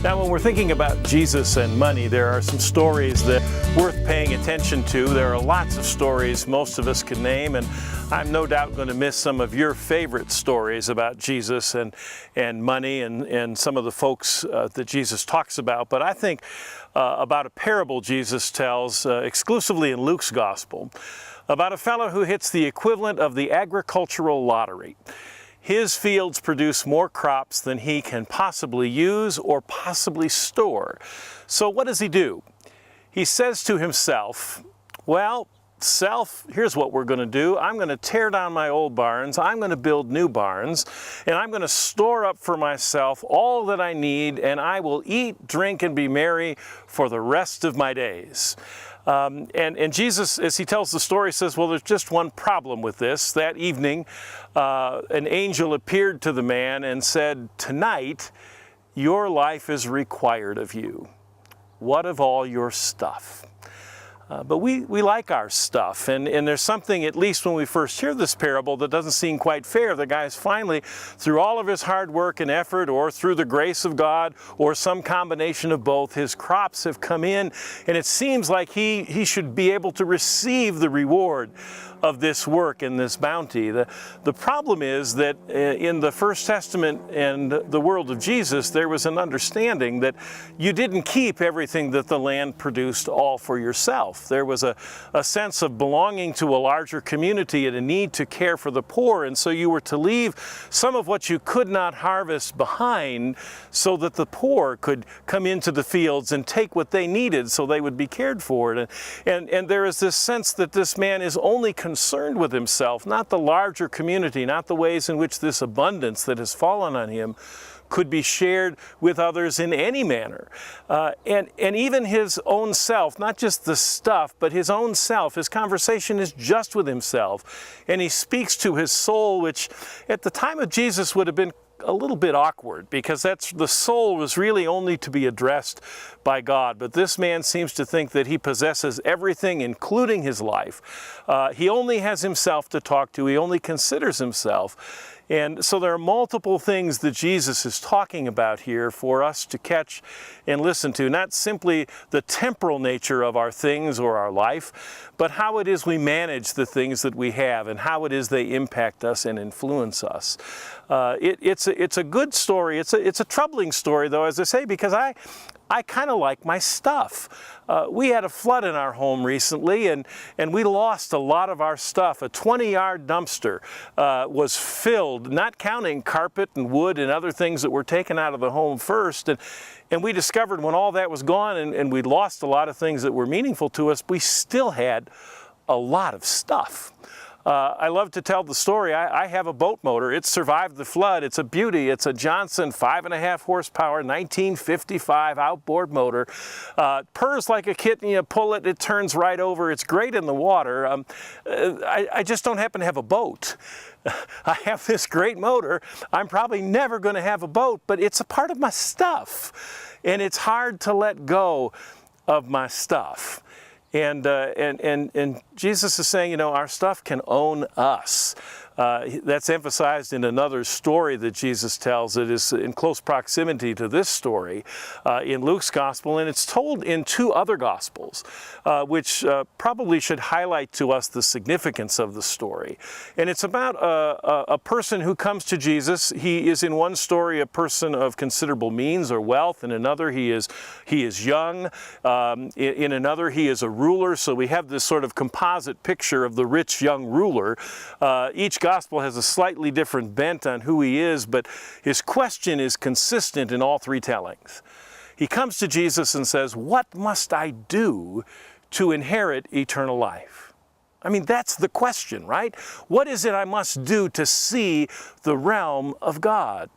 Now, when we're thinking about Jesus and money, there are some stories that are worth paying attention to. There are lots of stories most of us can name, and I'm no doubt going to miss some of your favorite stories about Jesus and money and some of the folks that Jesus talks about. But I think about a parable Jesus tells exclusively in Luke's gospel about a fellow who hits the equivalent of the agricultural lottery. His fields produce more crops than he can possibly use or possibly store. So what does he do? He says to himself, well, self, here's what we're going to do. I'm going to tear down my old barns. I'm going to build new barns, and I'm going to store up for myself all that I need, and I will eat, drink, and be merry for the rest of my days. And Jesus, as he tells the story, says, well, there's just one problem with this. That evening, an angel appeared to the man and said, tonight, your life is required of you. What of all your stuff? But we like our stuff, and there's something, at least when we first hear this parable, that doesn't seem quite fair. The guy's finally, through all of his hard work and effort, or through the grace of God, or some combination of both, his crops have come in, and it seems like he should be able to receive the reward of this work and this bounty. The problem is that in the First Testament and the world of Jesus, there was an understanding that you didn't keep everything that the land produced all for yourself. There was a sense of belonging to a larger community and a need to care for the poor, and so you were to leave some of what you could not harvest behind so that the poor could come into the fields and take what they needed so they would be cared for. And there is this sense that this man is only concerned with himself, not the larger community, not the ways in which this abundance that has fallen on him could be shared with others in any manner. And even his own self, not just the stuff, but his own self, his conversation is just with himself. And he speaks to his soul, which at the time of Jesus would have been a little bit awkward, because the soul was really only to be addressed by God. But this man seems to think that he possesses everything, including his life. He only has himself to talk to. He only considers himself. And so there are multiple things that Jesus is talking about here for us to catch and listen to, not simply the temporal nature of our things or our life, but how it is we manage the things that we have and how it is they impact us and influence us. It's a good story. It's a troubling story, though, as I say, because I kind of like my stuff. We had a flood in our home recently, and we lost a lot of our stuff. A 20-yard dumpster was filled, not counting carpet and wood and other things that were taken out of the home first. And we discovered when all that was gone and we'd lost a lot of things that were meaningful to us, we still had a lot of stuff. I love to tell the story. I have a boat motor. It survived the flood. It's a beauty. It's a Johnson 5.5 horsepower, 1955 outboard motor. Purrs like a kitten. You pull it, it turns right over. It's great in the water. I just don't happen to have a boat. I have this great motor. I'm probably never going to have a boat, but it's a part of my stuff. And it's hard to let go of my stuff. And Jesus is saying, our stuff can own us. That's emphasized in another story that Jesus tells. It is in close proximity to this story in Luke's gospel, and it's told in two other gospels, which probably should highlight to us the significance of the story. And it's about a person who comes to Jesus. He is in one story a person of considerable means or wealth. In another, he is young. In another, he is a ruler. So we have this sort of composite picture of the rich young ruler. Each gospel has a slightly different bent on who he is, but his question is consistent in all three tellings. He comes to Jesus and says, what must I do to inherit eternal life? I mean, that's the question, right? What is it I must do to see the realm of God?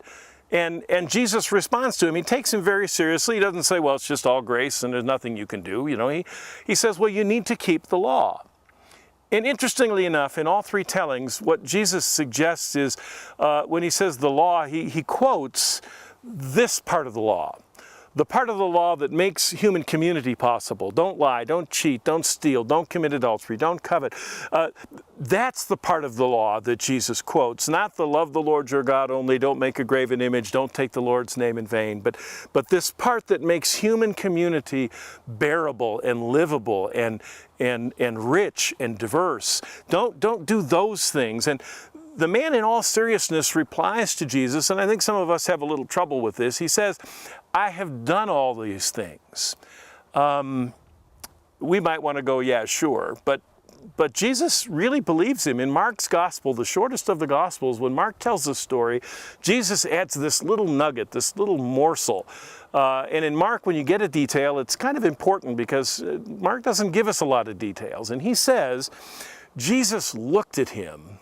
And Jesus responds to him. He takes him very seriously. He doesn't say, well, it's just all grace and there's nothing you can do. He says, well, you need to keep the law. And interestingly enough, in all three tellings, what Jesus suggests is when he says the law, he quotes this part of the law. the part of the law that makes human community possible. Don't lie, don't cheat, don't steal, don't commit adultery, don't covet. That's the part of the law that Jesus quotes, not the love the Lord your God only, don't make a graven image, don't take the Lord's name in vain, but this part that makes human community bearable and livable and rich and diverse. Don't do those things. And the man in all seriousness replies to Jesus, and I think some of us have a little trouble with this. He says, I have done all these things. We might want to go, yeah, sure. But Jesus really believes him. In Mark's gospel, the shortest of the gospels, when Mark tells the story, Jesus adds this little nugget, this little morsel. And in Mark, when you get a detail, it's kind of important because Mark doesn't give us a lot of details. And he says, Jesus looked at him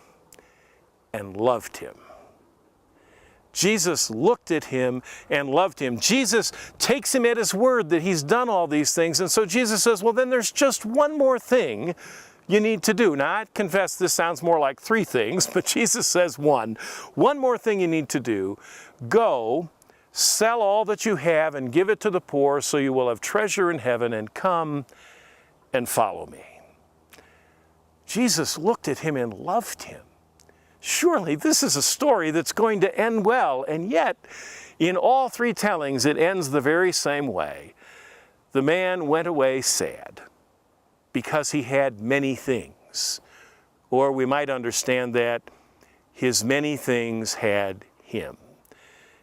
and loved him. Jesus looked at him and loved him. Jesus takes him at his word that he's done all these things. And so Jesus says, well, then there's just one more thing you need to do. Now, I confess this sounds more like three things, but Jesus says one. One more thing you need to do. Go, sell all that you have and give it to the poor so you will have treasure in heaven, and come and follow me. Jesus looked at him and loved him. Surely this is a story that's going to end well, and yet in all three tellings it ends the very same way. The man went away sad because he had many things. Or we might understand that his many things had him.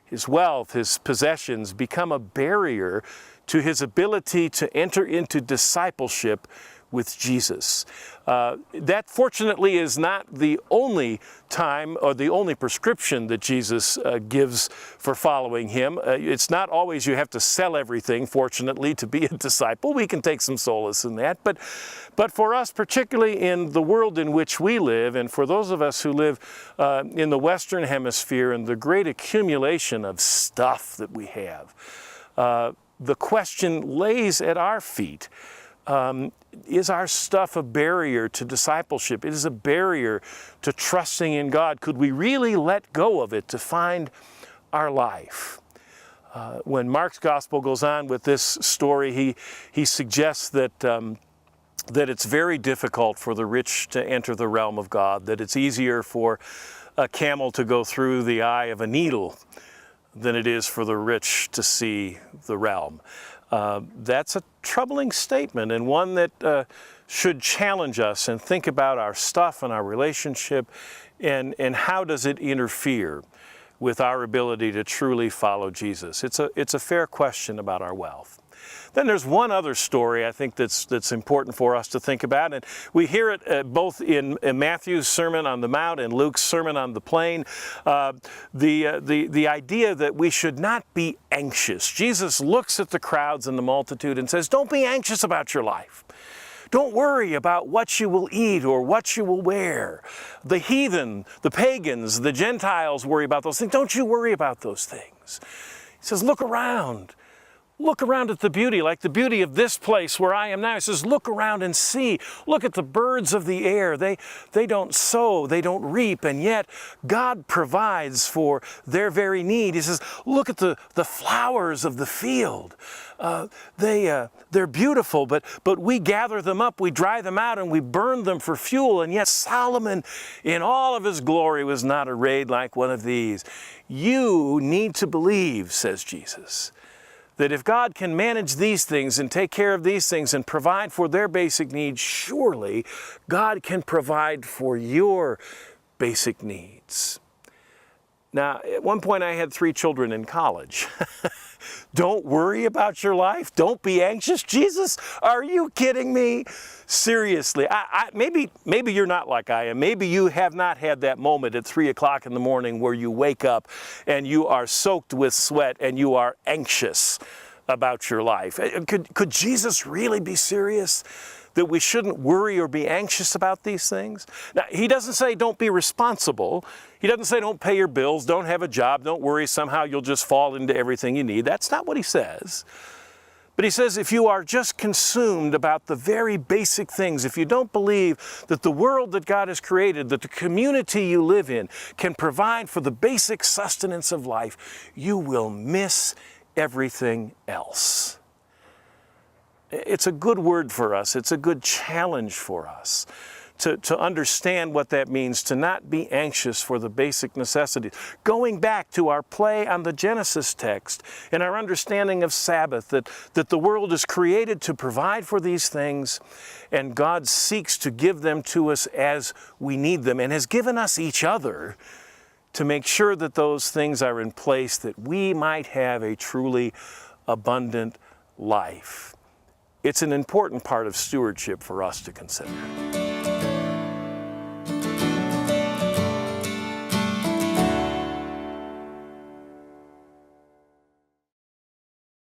His wealth, his possessions become a barrier to his ability to enter into discipleship with Jesus. That fortunately is not the only time or the only prescription that Jesus gives for following him. It's not always you have to sell everything, fortunately, to be a disciple. We can take some solace in that. But for us, particularly in the world in which we live, and for those of us who live in the Western Hemisphere and the great accumulation of stuff that we have, the question lays at our feet. Is our stuff a barrier to discipleship? It is a barrier to trusting in God. Could we really let go of it to find our life? When Mark's gospel goes on with this story, he suggests that it's very difficult for the rich to enter the realm of God, that it's easier for a camel to go through the eye of a needle than it is for the rich to see the realm. That's a troubling statement, and one that should challenge us and think about our stuff and our relationship and how does it interfere with our ability to truly follow Jesus. It's a fair question about our wealth. Then there's one other story I think that's important for us to think about, and we hear it both in Matthew's Sermon on the Mount and Luke's Sermon on the Plain. The idea that we should not be anxious. Jesus looks at the crowds and the multitude and says, don't be anxious about your life. Don't worry about what you will eat or what you will wear. The heathen, the pagans, the Gentiles worry about those things. Don't you worry about those things. He says, look around. Look around at the beauty, like the beauty of this place where I am now. He says, look around and see. Look at the birds of the air. They don't sow, they don't reap, and yet God provides for their very need. He says, look at the flowers of the field. They're beautiful, but we gather them up, we dry them out, and we burn them for fuel. And yet Solomon, in all of his glory, was not arrayed like one of these. You need to believe, says Jesus, that if God can manage these things and take care of these things and provide for their basic needs, surely God can provide for your basic needs. Now, at one point I had 3 children in college. Don't worry about your life. Don't be anxious. Jesus, are you kidding me? Seriously, maybe you're not like I am. Maybe you have not had that moment at 3 o'clock in the morning where you wake up and you are soaked with sweat and you are anxious about your life. Could Jesus really be serious that we shouldn't worry or be anxious about these things? Now, he doesn't say don't be responsible. He doesn't say don't pay your bills, don't have a job, don't worry, somehow you'll just fall into everything you need. That's not what he says. But he says if you are just consumed about the very basic things, if you don't believe that the world that God has created, that the community you live in can provide for the basic sustenance of life, you will miss everything else. It's a good word for us. It's a good challenge for us to understand what that means, to not be anxious for the basic necessities. Going back to our play on the Genesis text and our understanding of Sabbath, that the world is created to provide for these things, and God seeks to give them to us as we need them, and has given us each other to make sure that those things are in place, that we might have a truly abundant life. It's an important part of stewardship for us to consider.